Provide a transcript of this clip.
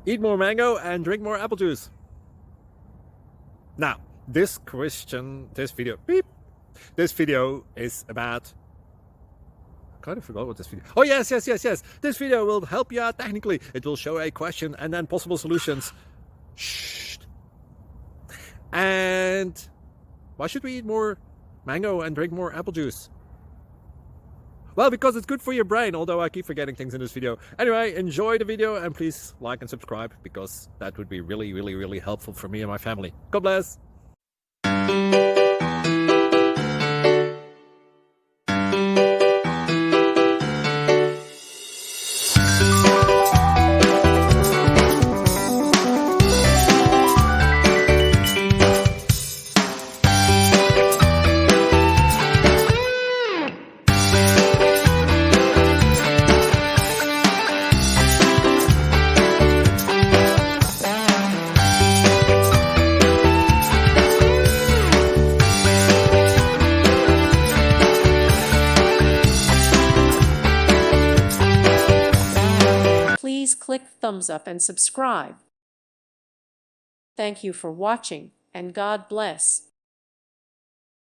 Eat more mango and drink more apple juice. Now, this video is about, I kind of forgot what this video. Oh, yes. This video will help you out technically. It will show a question and then possible solutions. Shh. And why should we eat more mango and drink more apple juice? Well, because it's good for your brain, although I keep forgetting things in this video. Anyway, enjoy the video and please like and subscribe, because that would be really helpful for me and my family. God bless. Please click thumbs up and subscribe. Thank you for watching, and God bless.